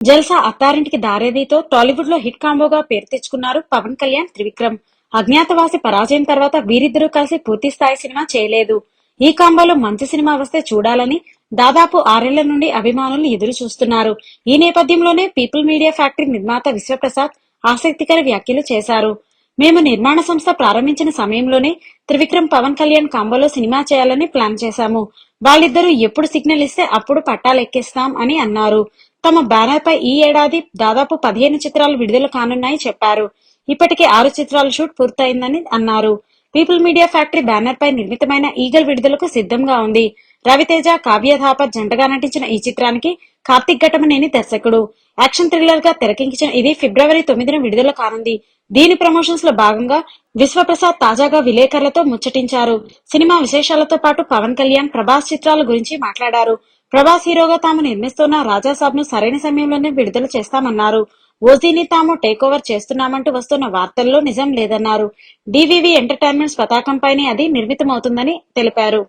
జల్సా అత్తారింటికి దారేదితో టాలీవుడ్ లో హిట్ కాంబోగా పేరు తెచ్చుకున్నారు పవన్ కళ్యాణ్, త్రివిక్రమ్. అజ్ఞాతవాసి పరాజయం తర్వాత వీరిద్దరూ కలిసి పూర్తి స్థాయి సినిమా చేయలేదు. ఈ కాంబోలో మంచి సినిమా వస్తే చూడాలని దాదాపు 6 ఏళ్ల నుండి అభిమానులు ఎదురు చూస్తున్నారు. ఈ నేపథ్యంలోనే పీపుల్ మీడియా ఫ్యాక్టరీ నిర్మాత విశ్వప్రసాద్ ఆసక్తికర వ్యాఖ్యలు చేశారు. మేము నిర్మాణ సంస్థ ప్రారంభించిన సమయంలోనే త్రివిక్రమ్, పవన్ కళ్యాణ్ కాంబోలో సినిమా చేయాలని ప్లాన్ చేశాము. వాళ్ళిద్దరూ ఎప్పుడు సిగ్నల్ ఇస్తే అప్పుడు పట్టాలెక్కిస్తాం అని అన్నారు. తమ బ్యానర్ పై ఈ ఏడాది దాదాపు 15 చిత్రాలు విడుదల కానున్నాయి చెప్పారు. ఇప్పటికే 6 చిత్రాల షూట్ పూర్తయిందని అన్నారు. పీపుల్ మీడియా ఫ్యాక్టరీ బ్యానర్ పై నిర్మితమైన ఈగల్ విడుదలకు సిద్ధంగా ఉంది. రవితేజ, కావ్య థాపర్ జంటగా నటించిన ఈ చిత్రానికి కార్తిక్ ఘటమనేని దర్శకుడు. యాక్షన్ థ్రిల్లర్ గా తెరకెక్కించిన ఇది ఫిబ్రవరి 9న విడుదల కానుంది. దీని ప్రమోషన్స్ లో భాగంగా విశ్వప్రసాద్ తాజాగా విలేకరులతో ముచ్చటించారు. సినిమా విశేషాలతో పాటు పవన్ కళ్యాణ్, ప్రభాస్ చిత్రాల గురించి మాట్లాడారు. ప్రభాస్ హీరోగా తాము నిర్మిస్తున్న రాజాసాబ్ ను సరైన సమయంలోనే విడుదల చేస్తామన్నారు. ఓజీని తాము టేక్ ఓవర్ చేస్తున్నామంటూ వస్తున్న వార్తల్లో నిజం లేదన్నారు. డివివి ఎంటర్టైన్మెంట్స్ పతాకంపైనే అది నిర్మితమవుతుందని తెలిపారు.